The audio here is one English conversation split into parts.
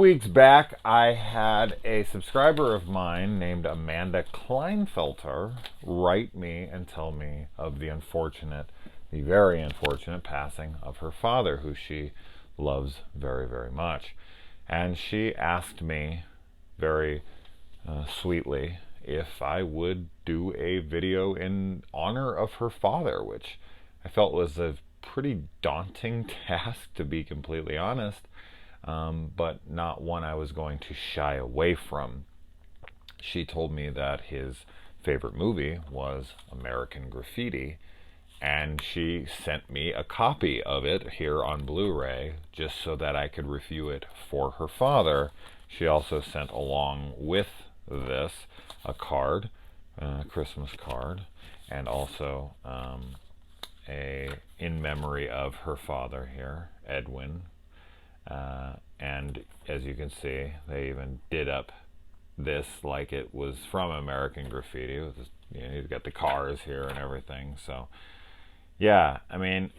Weeks back, I had a subscriber of mine named Amanda Kleinfelter write me and tell me of the very unfortunate passing of her father, who she loves very, very much. And she asked me very sweetly if I would do a video in honor of her father, which I felt was a pretty daunting task, to be completely honest. But not one I was going to shy away from. She told me that his favorite movie was American Graffiti, and she sent me a copy of it here on Blu-ray just so that I could review it for her father. She also sent along with this a card, a Christmas card, and also a in memory of her father here, Edwin. And as you can see, they even did up this like it was from American Graffiti. It was, you've got the cars here and everything. So, yeah, I mean,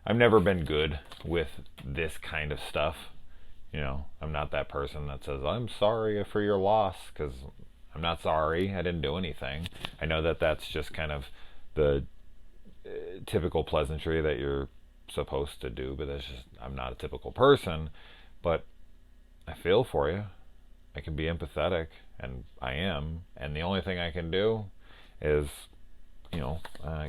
I've never been good with this kind of stuff. I'm not that person that says, I'm sorry for your loss, because I'm not sorry. I didn't do anything. I know that that's just kind of the typical pleasantry that you're supposed to do, but that's just, I'm not a typical person. But I feel for you. I can be empathetic, and I am, and the only thing I can do is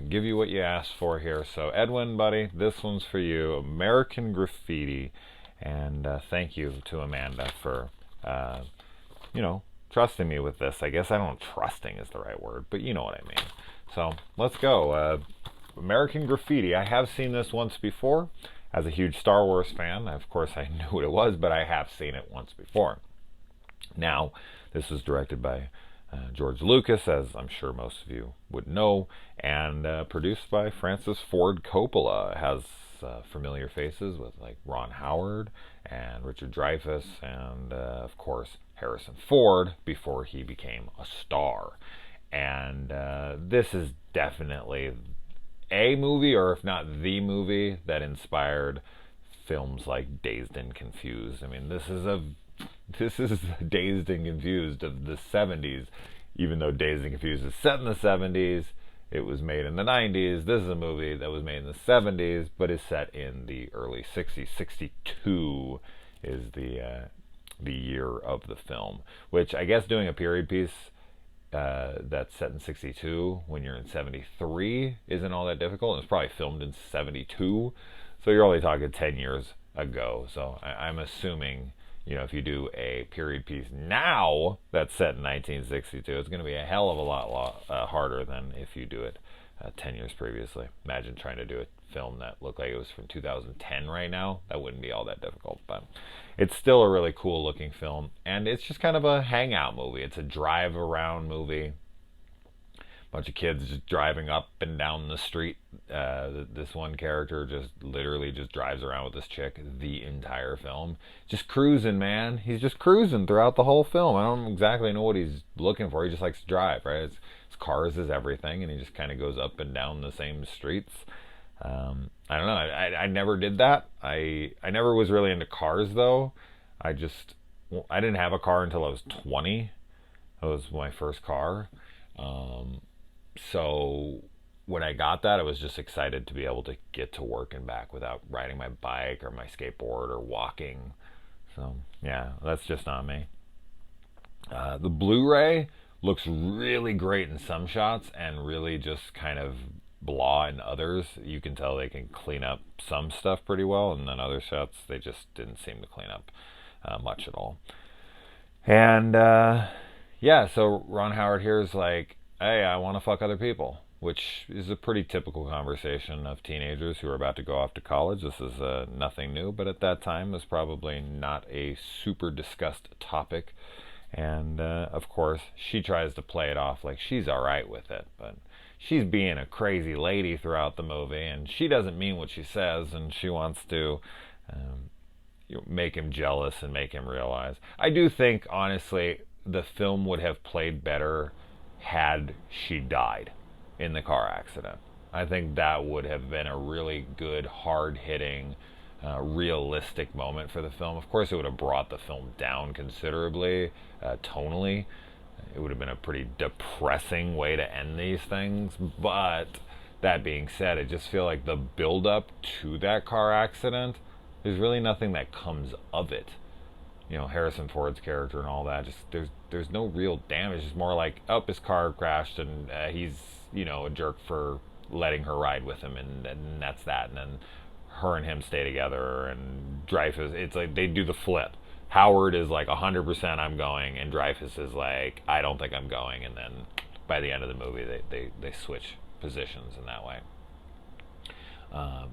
give you what you asked for here. So Edwin, buddy, this one's for you, American Graffiti. And thank you to Amanda for trusting me with this. I guess I don't know if trusting is the right word, but you know what I mean. So let's go. American Graffiti. I have seen this once before. As a huge Star Wars fan, of course I knew what it was, but I have seen it once before. Now, this was directed by George Lucas, as I'm sure most of you would know, and produced by Francis Ford Coppola. It has familiar faces with like Ron Howard and Richard Dreyfuss and, of course, Harrison Ford before he became a star. And this is definitely a movie, or if not the movie, that inspired films like Dazed and Confused. I mean, this is Dazed and Confused of the 70s. Even though Dazed and Confused is set in the 70s, it was made in the 90s. This is a movie that was made in the 70s, but is set in the early 60s. 62 is the year of the film, which I guess doing a period piece that's set in 62 when you're in 73 isn't all that difficult. It was probably filmed in 72, so you're only talking 10 years ago. So I'm assuming, if you do a period piece now that's set in 1962, it's going to be a hell of a lot harder than if you do it 10 years previously. Imagine trying to do a film that looked like it was from 2010 right now. That wouldn't be all that difficult, but it's still a really cool looking film, and it's just kind of a hangout movie. It's a drive around movie. Bunch of kids just driving up and down the street. This one character just literally just drives around with this chick the entire film. Just cruising, man. He's just cruising throughout the whole film. I don't exactly know what he's looking for. He just likes to drive, right? His cars is everything, and he just kind of goes up and down the same streets. I don't know. I never did that. I never was really into cars, though. I didn't have a car until I was 20. That was my first car. So when I got that, I was just excited to be able to get to work and back without riding my bike or my skateboard or walking. So yeah, that's just not me. The Blu-ray looks really great in some shots and really just kind of blah in others. You can tell they can clean up some stuff pretty well, and then other shots they just didn't seem to clean up much at all. And so Ron Howard here is like, hey, I want to fuck other people, which is a pretty typical conversation of teenagers who are about to go off to college. This is nothing new, but at that time was probably not a super discussed topic. And of course, she tries to play it off like she's all right with it, but she's being a crazy lady throughout the movie, and she doesn't mean what she says, and she wants to make him jealous and make him realize. I do think, honestly, the film would have played better had she died in the car accident. I think that would have been a really good, hard-hitting realistic moment for the film. Of course, it would have brought the film down considerably, tonally. It would have been a pretty depressing way to end these things. But that being said, I just feel like the build up to that car accident, there's really nothing that comes of it. You know, Harrison Ford's character and all that, just there's no real damage. It's more like, oh, his car crashed and he's, you know, a jerk for letting her ride with him, and that's that. And then her and him stay together, and Dreyfuss, it's like they do the flip. Howard is like 100% I'm going, and Dreyfuss is like, I don't think I'm going. And then by the end of the movie, they switch positions in that way.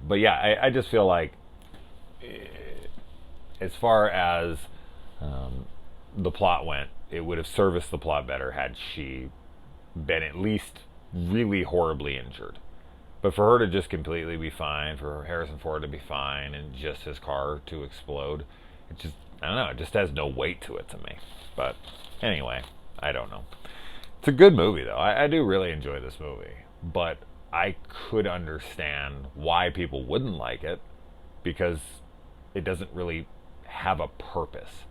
But yeah, I just feel like as far as the plot went, it would have serviced the plot better had she been at least really horribly injured. But for her to just completely be fine, for Harrison Ford to be fine, and just his car to explode, it just, I don't know, it just has no weight to it to me. But anyway, I don't know. It's a good movie, though. I do really enjoy this movie. But I could understand why people wouldn't like it, because it doesn't really have a purpose.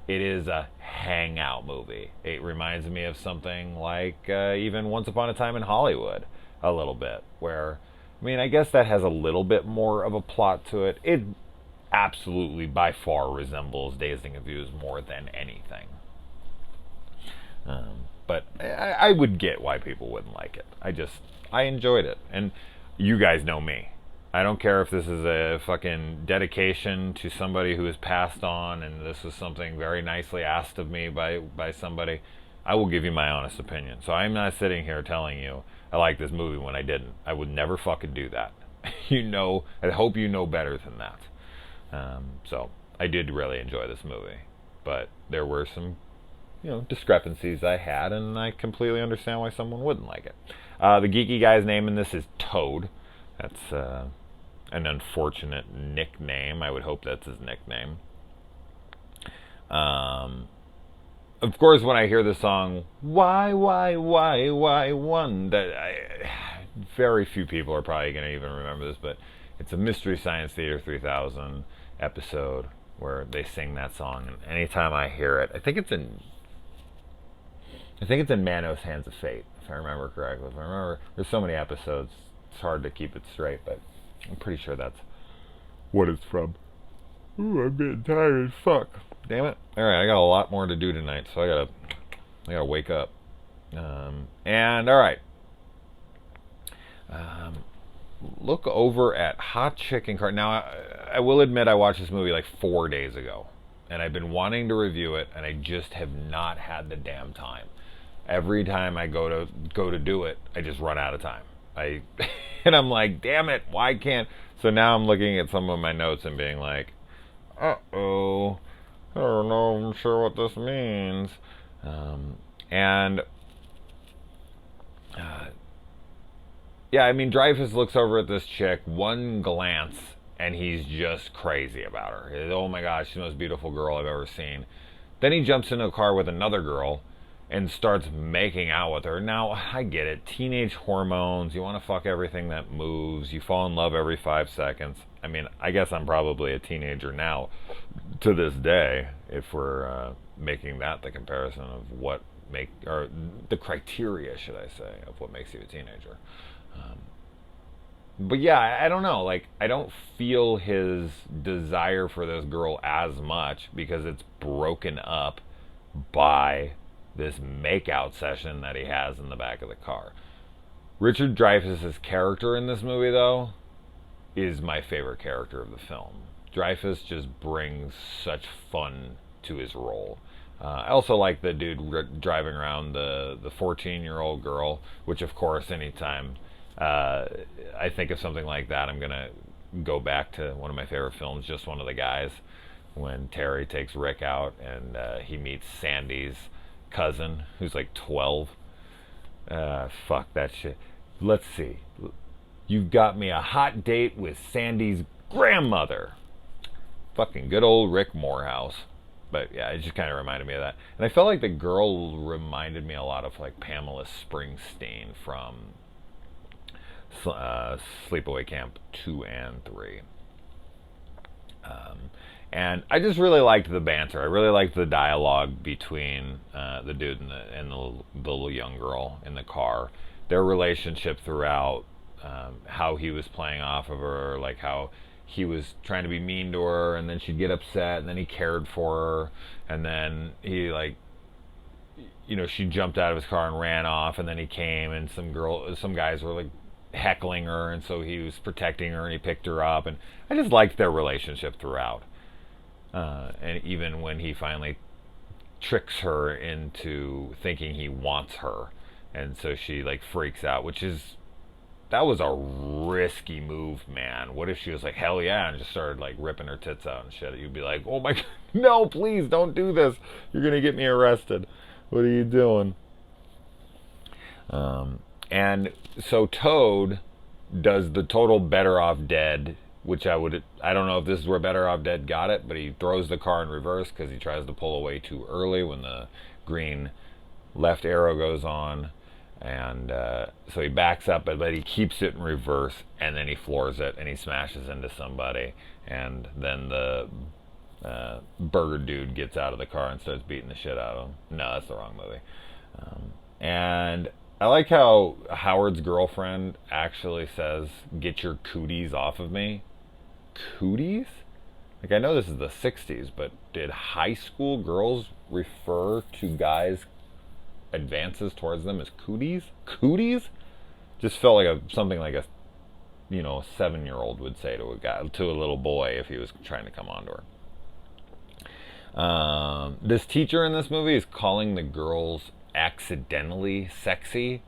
It is a hangout movie. It reminds me of something like even Once Upon a Time in Hollywood, a little bit, where, I mean, I guess that has a little bit more of a plot to it. It absolutely, by far, resembles Dazed and Confused more than anything. But I would get why people wouldn't like it. I enjoyed it. And you guys know me. I don't care if this is a fucking dedication to somebody who has passed on, and this is something very nicely asked of me by somebody. I will give you my honest opinion. So I'm not sitting here telling you I like this movie when I didn't. I would never fucking do that. You know, I hope you know better than that. So I did really enjoy this movie, but there were some, you know, discrepancies I had, and I completely understand why someone wouldn't like it. The geeky guy's name in this is Toad. That's an unfortunate nickname. I would hope that's his nickname. Of course, when I hear the song why one, very few people are probably going to even remember this, but it's a Mystery Science Theater 3000 episode where they sing that song, and anytime I hear it, I think it's in Manos Hands of Fate, if I remember correctly. If I remember, there's so many episodes, it's hard to keep it straight, but I'm pretty sure that's what it's from. Ooh, I'm getting tired as fuck. Damn it. Alright, I got a lot more to do tonight, so I gotta wake up. And alright. Look over at Hot Chicken Cart. Now, I will admit I watched this movie like 4 days ago, and I've been wanting to review it, and I just have not had the damn time. Every time I go to do it, I just run out of time. And I'm like, damn it, why can't? So now I'm looking at some of my notes and being like, uh-oh, I don't know, I'm sure what this means. Yeah, I mean, Dreyfuss looks over at this chick, one glance, and he's just crazy about her. He's, oh my gosh, she's the most beautiful girl I've ever seen. Then he jumps into a car with another girl and starts making out with her. Now, I get it. Teenage hormones. You want to fuck everything that moves. You fall in love every 5 seconds. I mean, I guess I'm probably a teenager now to this day, if we're making that the comparison of or the criteria, should I say, of what makes you a teenager. But yeah, I don't know. Like, I don't feel his desire for this girl as much because it's broken up by this makeout session that he has in the back of the car. Richard Dreyfuss's character in this movie, though, is my favorite character of the film. Dreyfuss just brings such fun to his role. I also like the dude driving around the 14-year-old girl, which, of course, anytime I think of something like that, I'm going to go back to one of my favorite films, Just One of the Guys, when Terry takes Rick out and he meets Sandy's cousin, who's like 12. Fuck that shit. Let's see. You've got me a hot date with Sandy's grandmother. Fucking good old Rick Morehouse. But yeah, it just kind of reminded me of that. And I felt like the girl reminded me a lot of like Pamela Springsteen from Sleepaway Camp 2 and 3. And I just really liked the banter. I really liked the dialogue between the dude and the little young girl in the car. Their relationship throughout, how he was playing off of her, like how he was trying to be mean to her, and then she'd get upset, and then he cared for her, and then he like, she jumped out of his car and ran off, and then he came, and some guys were like heckling her, and so he was protecting her, and he picked her up, and I just liked their relationship throughout. And even when he finally tricks her into thinking he wants her, and so she like freaks out, that was a risky move, man. What if she was like, hell yeah, and just started like ripping her tits out and shit? You'd be like, oh my god, no, please don't do this. You're gonna get me arrested. What are you doing? And so Toad does the total Better Off Dead, which I don't know if this is where Better Off Dead got it, but he throws the car in reverse because he tries to pull away too early when the green left arrow goes on. And so he backs up, but he keeps it in reverse, and then he floors it, and he smashes into somebody. And then the burger dude gets out of the car and starts beating the shit out of him. No, that's the wrong movie. And I like how Howard's girlfriend actually says, "Get your cooties off of me." Cooties? Like, I know this is the 60s, but did high school girls refer to guys' advances towards them as cooties? Cooties? Just felt like something like a 7-year-old would say to a little boy if he was trying to come onto her. This teacher in this movie is calling the girls accidentally sexy.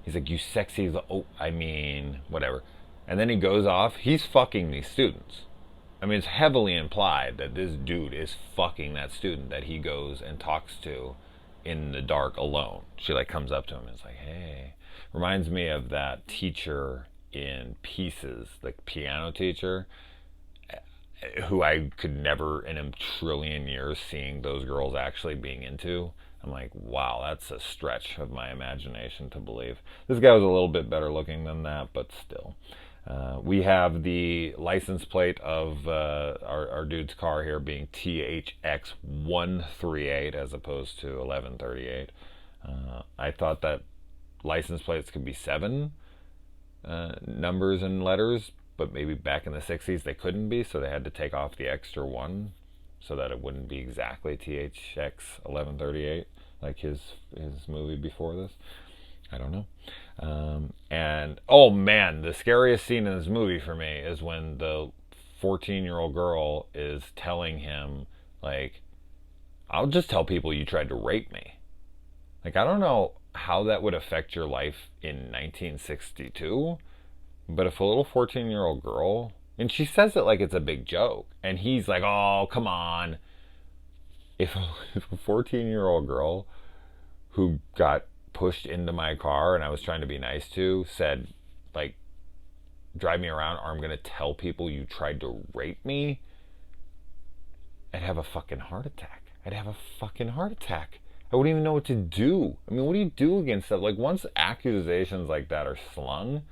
He's like, you sexy, whatever. And then he goes off. He's fucking these students. I mean, it's heavily implied that this dude is fucking that student that he goes and talks to in the dark alone. She like comes up to him and is like, hey. Reminds me of that teacher in Pieces, the piano teacher, who I could never in a trillion years seeing those girls actually being into. I'm like, wow, that's a stretch of my imagination to believe. This guy was a little bit better looking than that, but still. We have the license plate of our dude's car here being THX138 as opposed to 1138. I thought that license plates could be 7 numbers and letters, but maybe back in the 60s they couldn't be, so they had to take off the extra 1 so that it wouldn't be exactly THX1138 like his movie before this. I don't know. And oh man, the scariest scene in this movie for me is when the 14-year-old girl is telling him, like, I'll just tell people you tried to rape me. Like, I don't know how that would affect your life in 1962, but if a little 14-year-old girl, and she says it like it's a big joke, and he's like, oh, come on. If a 14-year-old girl who got pushed into my car and I was trying to be nice to said, like, drive me around or I'm going to tell people you tried to rape me, I'd have a fucking heart attack. I wouldn't even know what to do. I mean, what do you do against that? Like, once accusations like that are slung,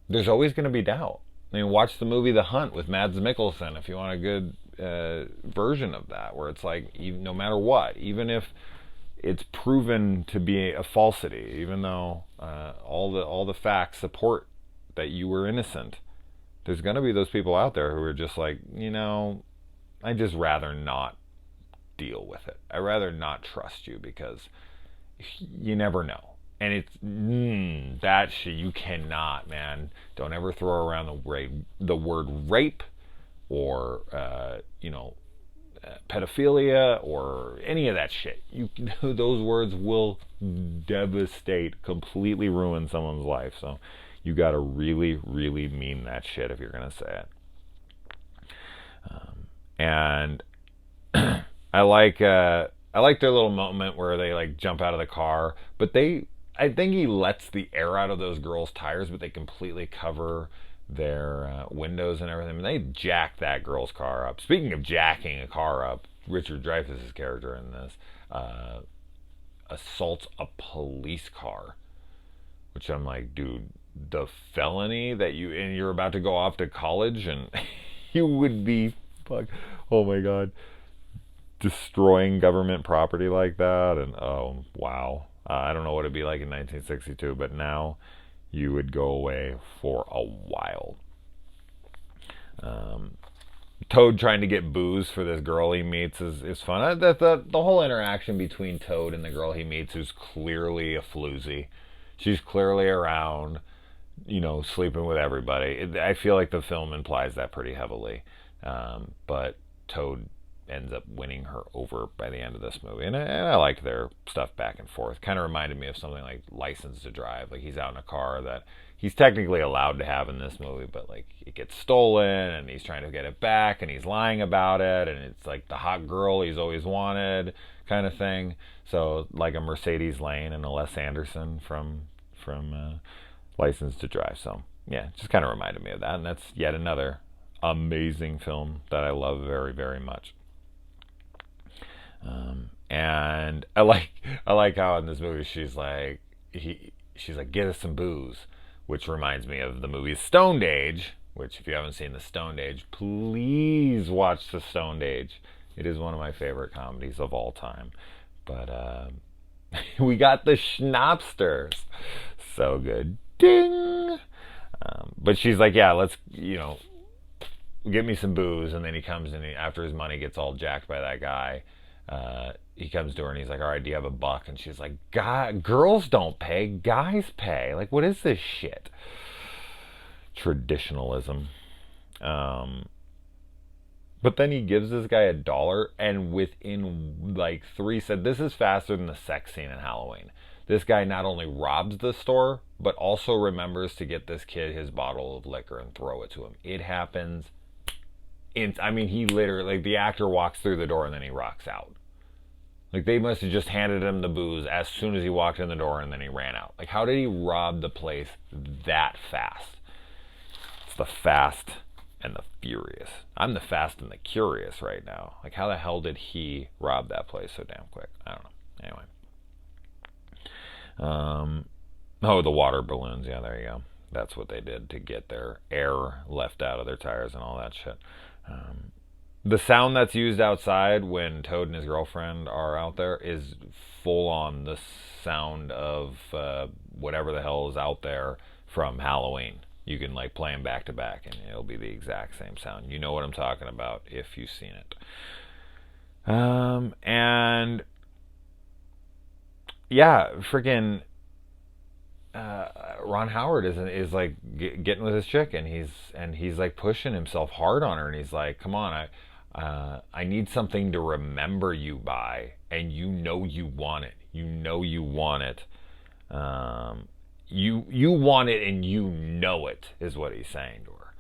there's always going to be doubt. I mean, watch the movie The Hunt with Mads Mikkelsen if you want a good version of that, where it's like, no matter what, even if it's proven to be a falsity, even though all the facts support that you were innocent, there's going to be those people out there who are just like, I'd just rather not deal with it. I'd rather not trust you because you never know. And it's that shit you cannot, man. Don't ever throw around the word rape or pedophilia or any of that shit. Those words will devastate, completely ruin someone's life. So you got to really, really mean that shit if you're gonna say it. And I like their little moment where they like jump out of the car, but I think he lets the air out of those girls' tires, but they completely cover their windows and everything. And they jack that girl's car up. Speaking of jacking a car up, Richard Dreyfuss's character in this assaults a police car, which I'm like, dude, the felony that you're about to go off to college, and you would be fuck. Oh my god, destroying government property like that, and oh wow. I don't know what it'd be like in 1962, but now you would go away for a while. Um, Toad trying to get booze for this girl he meets is fun. The whole interaction between Toad and the girl he meets, who's clearly a floozy. She's clearly around, sleeping with everybody. I feel like the film implies that pretty heavily. But Toad ends up winning her over by the end of this movie. And I liked their stuff back and forth. Kind of reminded me of something like License to Drive. Like, he's out in a car that he's technically allowed to have in this movie, but like it gets stolen and he's trying to get it back and he's lying about it, and it's like the hot girl he's always wanted kind of thing. So like a Mercedes Lane and a Les Anderson from License to Drive. So yeah, just kind of reminded me of that, and that's yet another amazing film that I love very, very much. And I like how in this movie she's like get us some booze, which reminds me of the movie Stoned Age, which if you haven't seen the Stoned Age, please watch the Stoned Age. It is one of my favorite comedies of all time. But we got the Schnapsters, so good, ding. But she's like, yeah, let's get me some booze, and then he comes and after his money gets all jacked by that guy. He comes to her and he's like, all right, do you have $1? And she's like, girls don't pay, guys pay. Like, what is this shit? Traditionalism. But then he gives this guy $1, and within like 3 said, this is faster than the sex scene in Halloween. This guy not only robs the store, but also remembers to get this kid his bottle of liquor and throw it to him. It happens. He literally, like, the actor walks through the door and then he rocks out. Like, they must have just handed him the booze as soon as he walked in the door and then he ran out. Like, how did he rob the place that fast? It's the Fast and the Furious. I'm the Fast and the Curious right now. Like, how the hell did he rob that place so damn quick? I don't know. Anyway. The water balloons. Yeah, there you go. That's what they did to get their air left out of their tires and all that shit. The sound that's used outside when Toad and his girlfriend are out there is full on the sound of whatever the hell is out there from Halloween. You can like play them back to back and it'll be the exact same sound. You know what I'm talking about if you've seen it. And yeah, freaking Ron Howard is like getting with his chick, and he's like pushing himself hard on her, and he's like, come on, I need something to remember you by, and you want it. You want it. You want it, and you know it, is what he's saying to her.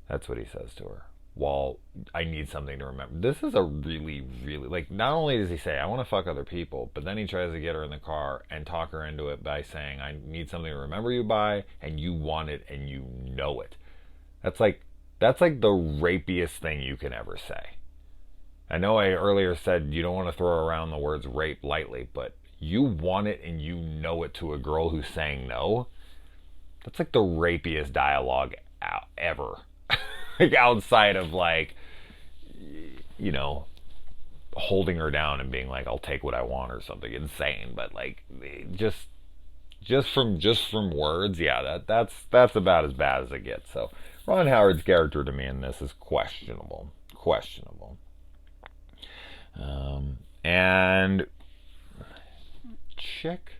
That's what he says to her. Well, I need something to remember. This is a really, really, like, not only does he say, I want to fuck other people, but then he tries to get her in the car and talk her into it by saying, I need something to remember you by, and you want it, and you know it. That's like the rapiest thing you can ever say. I know I earlier said you don't want to throw around the words rape lightly, but you want it and you know it to a girl who's saying no. That's like the rapiest dialogue ever. Like, outside of like, holding her down and being like, I'll take what I want or something insane, but like just from words, yeah, that's about as bad as it gets. So Ron Howard's character to me in this is questionable. And chick.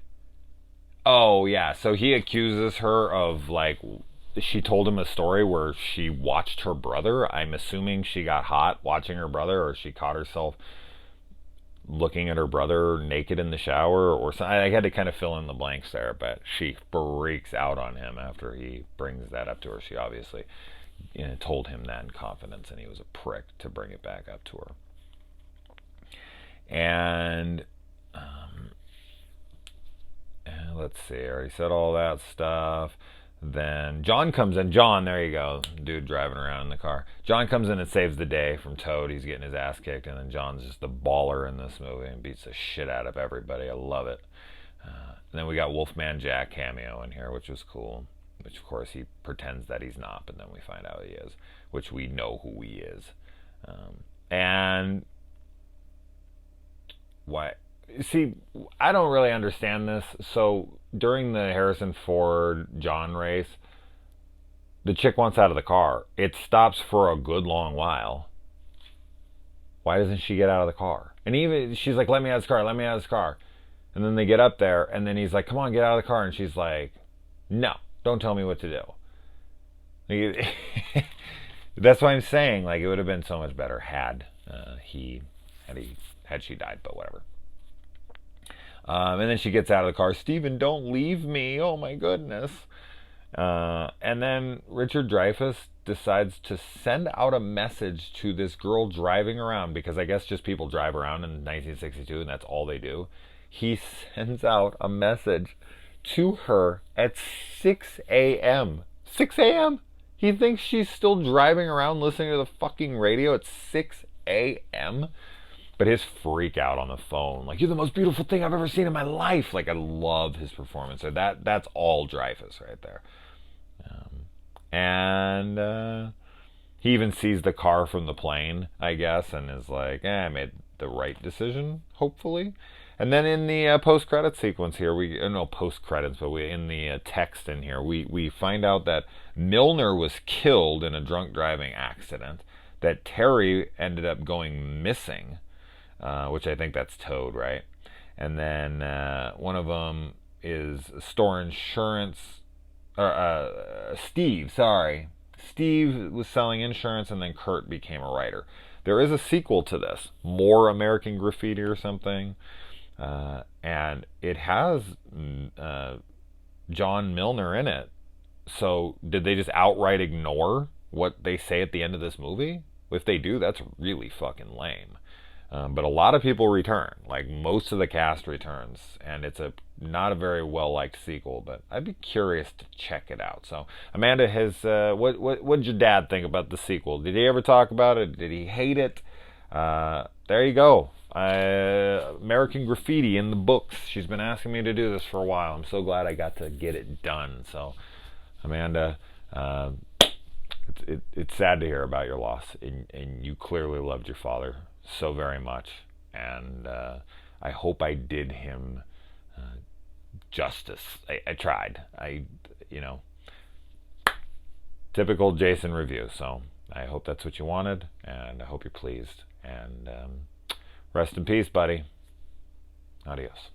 Oh yeah, so he accuses her of like, she told him a story where she watched her brother. I'm assuming she got hot watching her brother, or she caught herself looking at her brother naked in the shower or something. I had to kind of fill in the blanks there, but she freaks out on him after he brings that up to her. She obviously told him that in confidence, and he was a prick to bring it back up to her. And let's see, I already said all that stuff. Then John comes in. John, there you go, dude driving around in the car. John comes in and saves the day from Toad. He's getting his ass kicked, and then John's just the baller in this movie and beats the shit out of everybody. I love it. And then we got Wolfman Jack cameo in here, which was cool. which of course he pretends that he's not, but then we find out he is, which we know who he is. And why? See, I don't really understand this. So during the Harrison Ford John race, the chick wants out of the car. It stops for a good long while. Why doesn't she get out of the car? And even she's like, let me out of this car, let me out of this car. And then they get up there, and then he's like, come on, get out of the car. And she's like, no, don't tell me what to do. That's why I'm saying, like, it would have been so much better had she died, but whatever. And then she gets out of the car. Steven, don't leave me. Oh my goodness. And then Richard Dreyfuss decides to send out a message to this girl driving around, because I guess just people drive around in 1962 and that's all they do. He sends out a message to her at 6 a.m. 6 a.m.? He thinks she's still driving around listening to the fucking radio at 6 a.m.? But his freak out on the phone, like, you're the most beautiful thing I've ever seen in my life. Like, I love his performance. So that's all Dreyfuss right there. And he even sees the car from the plane, I guess, and is like, I made the right decision, hopefully. And then in the post-credit sequence here, no post-credits, but in the text in here, we find out that Milner was killed in a drunk driving accident, that Terry ended up going missing, which I think that's Toad, right? And then one of them is store insurance, Steve, sorry. Steve was selling insurance, and then Kurt became a writer. There is a sequel to this, More American Graffiti or something, and it has John Milner in it. So did they just outright ignore what they say at the end of this movie? If they do, that's really fucking lame. But a lot of people return, like most of the cast returns, and it's not a very well-liked sequel, but I'd be curious to check it out. So Amanda, what did your dad think about the sequel? Did he ever talk about it? Did he hate it? There you go. American Graffiti in the books. She's been asking me to do this for a while. I'm so glad I got to get it done. So Amanda, it's sad to hear about your loss, and you clearly loved your father so very much, and I hope I did him justice. I tried. Typical Jason review. So I hope that's what you wanted, and I hope you're pleased. And rest in peace, buddy. Adios.